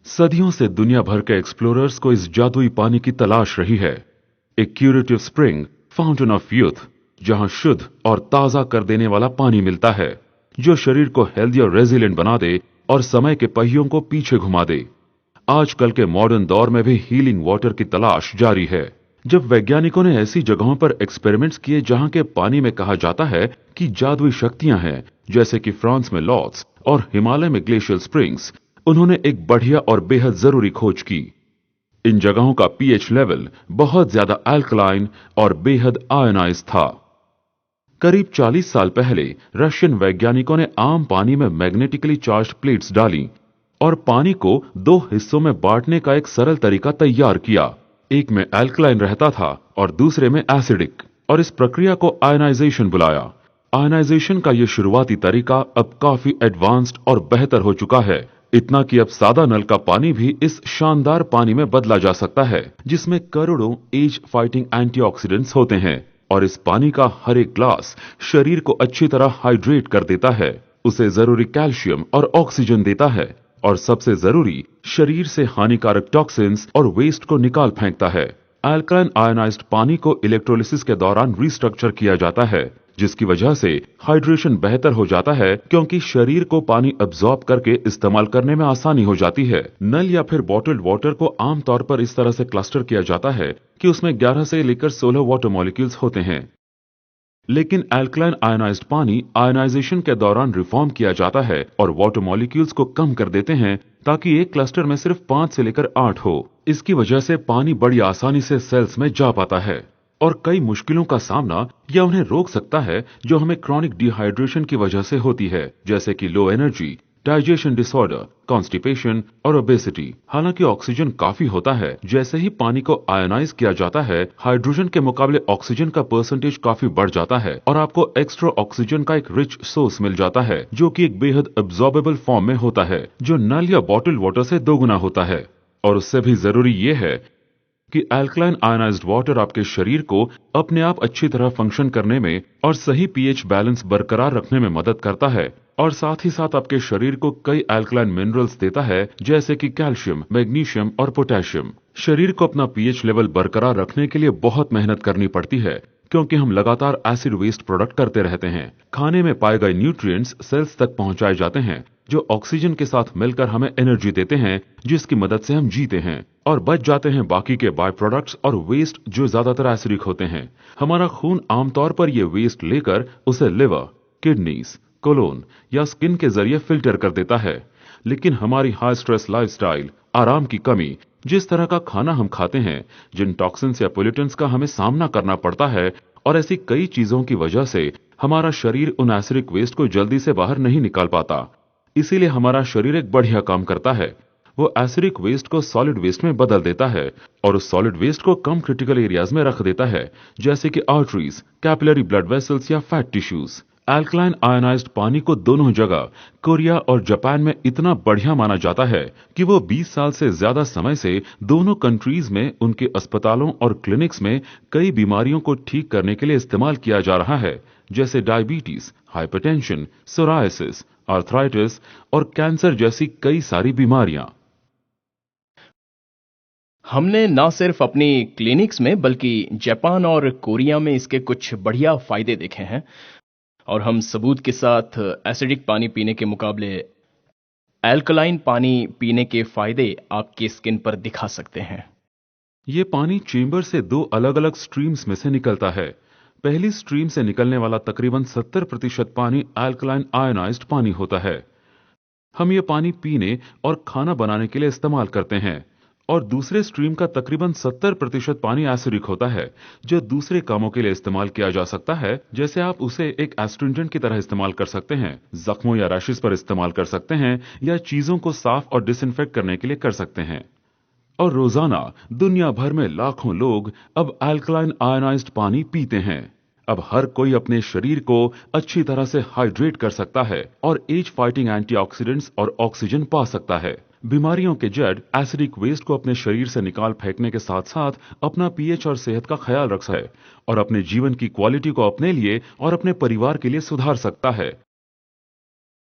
सदियों से दुनिया भर के एक्सप्लोरर्स को इस जादुई पानी की तलाश रही है। एक curative spring, fountain of youth, जहां शुद्ध और ताजा कर देने वाला पानी मिलता है, जो शरीर को हेल्दी और रेजिलिएंट बना दे और समय के पहियों को पीछे घुमा दे। आजकल के मॉडर्न दौर में भी हीलिंग वाटर की तलाश जारी है। जब वैज्ञानिकों ने ऐसी जगहों पर एक्सपेरिमेंट्स किए जहां के पानी में कहा जाता है कि जादुई शक्तियां हैं, जैसे कि फ्रांस में लॉर्ड्स और हिमालय में ग्लेशियल स्प्रिंग्स, उन्होंने एक बढ़िया और बेहद जरूरी खोज की। इन जगहों का पीएच लेवल बहुत ज्यादा अल्कलाइन और बेहद आयनाइज था। करीब 40 साल पहले रशियन वैज्ञानिकों ने आम पानी में मैग्नेटिकली चार्ज्ड प्लेट्स डाली और पानी को दो हिस्सों में बांटने का एक सरल तरीका तैयार किया। एक में अल्कलाइन रहता था और दूसरे में एसिडिक, और इस प्रक्रिया को आयनाइजेशन बुलाया। आयनाइजेशन का यह शुरुआती तरीका अब काफी एडवांस्ड और बेहतर हो चुका है, इतना कि अब सादा नल का पानी भी इस शानदार पानी में बदला जा सकता है, जिसमें करोड़ों एज फाइटिंग एंटीऑक्सीडेंट्स होते हैं। और इस पानी का हर एक ग्लास शरीर को अच्छी तरह हाइड्रेट कर देता है, उसे जरूरी कैल्शियम और ऑक्सीजन देता है, और सबसे जरूरी, शरीर से हानिकारक टॉक्सिन्स और वेस्ट को निकाल फेंकता है। अल्कलाइन आयनाइज्ड पानी को इलेक्ट्रोलिसिस के दौरान रिस्ट्रक्चर किया जाता है, जिसकी वजह से हाइड्रेशन बेहतर हो जाता है, क्योंकि शरीर को पानी अब्सॉर्ब करके इस्तेमाल करने में आसानी हो जाती है। नल या फिर बॉटल्ड वाटर को आमतौर पर इस तरह से क्लस्टर किया जाता है कि उसमें 11 से लेकर 16 वाटर मॉलिक्यूल्स होते हैं। लेकिन अल्कलाइन आयनाइज्ड पानी आयनाइजेशन के दौरान रिफॉर्म किया जाता है और वाटर मॉलिक्यूल्स को कम कर देते हैं, ताकि एक क्लस्टर में सिर्फ 5 से लेकर 8 हो। इसकी वजह से पानी बड़ी आसानी से सेल्स में जा पाता है और कई मुश्किलों का सामना या उन्हें रोक सकता है जो हमें क्रॉनिक डिहाइड्रेशन की वजह से होती है, जैसे कि low energy, digestion disorder, constipation और ओबेसिटी। हालांकि ऑक्सीजन काफी होता है, जैसे ही पानी को आयनाइज किया जाता है, हाइड्रोजन के मुकाबले ऑक्सीजन का परसेंटेज काफी बढ़ जाता है और आपको एक्स्ट्रा ऑक्सीजन का एक रिच सोर्स मिल जाता है, जो कि एक बेहद अब्सॉर्बेबल फॉर्म में होता है, जो नल या बॉटल वाटर से दोगुना होता है। और उससे भी जरूरी ये है कि अल्कलाइन आयनाइज्ड वाटर आपके शरीर को अपने आप अच्छी तरह फंक्शन करने में और सही पीएच बैलेंस बरकरार रखने में मदद करता है, और साथ ही साथ आपके शरीर को कई अल्कलाइन मिनरल्स देता है, जैसे कि कैल्शियम, मैग्नीशियम और पोटेशियम। शरीर को अपना पीएच लेवल बरकरार रखने के लिए बहुत मेहनत करनी पड़ती है, क्योंकि हम लगातार एसिड वेस्ट प्रोडक्ट करते रहते हैं। खाने में पाए गए न्यूट्रिएंट्स सेल्स तक पहुंचाए जाते हैं, जो ऑक्सीजन के साथ मिलकर हमें एनर्जी देते हैं, जिसकी मदद से हम जीते हैं, और बच जाते हैं बाकी के बाय प्रोडक्ट्स और वेस्ट, जो ज्यादातर एसिडिक होते हैं। हमारा खून आमतौर पर ये वेस्ट लेकर उसे लिवर, किडनीज, कोलोन या स्किन के जरिए फिल्टर कर देता है। लेकिन हमारी हाई स्ट्रेस लाइफस्टाइल, आराम की कमी, जिस तरह का खाना हम खाते हैं, जिन टॉक्सिन्स या पोल्यूटेंट्स का हमें सामना करना पड़ता है, और ऐसी कई चीजों की वजह से हमारा शरीर उन एसिडिक वेस्ट को जल्दी से बाहर नहीं निकाल पाता। इसीलिए हमारा शरीर एक बढ़िया काम करता है, वो एसिडिक वेस्ट को सॉलिड वेस्ट में बदल देता है और उस सॉलिड वेस्ट को कम क्रिटिकल एरियाज में रख देता है, जैसे कि आर्टरीज, कैपिलरी ब्लड वेसल्स या फैट टिश्यूज। अल्कलाइन आयनाइज्ड पानी को दोनों जगह, कोरिया और जापान में इतना बढ़िया माना जाता है कि वो 20 साल से ज्यादा समय से दोनों कंट्रीज में उनके अस्पतालों और क्लिनिक्स में कई बीमारियों को ठीक करने के लिए इस्तेमाल किया जा रहा है, जैसे डायबिटीज, हाइपरटेंशन, सोरायसिस, आर्थराइटिस और कैंसर जैसी कई सारी बीमारियां। हमने ना सिर्फ अपनी क्लिनिक्स में बल्कि जापान और कोरिया में इसके कुछ बढ़िया फायदे देखे हैं, और हम सबूत के साथ एसिडिक पानी पीने के मुकाबले अल्कलाइन पानी पीने के फायदे आपके स्किन पर दिखा सकते हैं। ये पानी चेंबर से दो अलग अलग स्ट्रीम्स में से निकलता है। पहली स्ट्रीम से निकलने वाला तकरीबन 70% पानी अल्कलाइन आयनाइज्ड पानी होता है। हम ये पानी पीने और खाना बनाने के लिए इस्तेमाल करते हैं। और दूसरे स्ट्रीम का तकरीबन 70% पानी एसिडिक होता है, जो दूसरे कामों के लिए इस्तेमाल किया जा सकता है, जैसे आप उसे एक एस्ट्रिंजेंट की तरह इस्तेमाल कर सकते हैं, जख्मों या रैशेस पर इस्तेमाल कर सकते हैं, या चीजों को साफ और डिसइंफेक्ट करने के लिए कर सकते हैं। और रोजाना दुनिया भर में लाखों लोग अब अल्कलाइन आयनाइज्ड पानी पीते हैं। अब हर कोई अपने शरीर को अच्छी तरह से हाइड्रेट कर सकता है और एज फाइटिंग एंटीऑक्सीडेंट्स और ऑक्सीजन पा सकता है। बीमारियों के जड़ एसिडिक वेस्ट को अपने शरीर से निकाल फेंकने के साथ साथ अपना पीएच और सेहत का ख्याल रख सकता है और अपने जीवन की क्वालिटी को अपने लिए और अपने परिवार के लिए सुधार सकता है।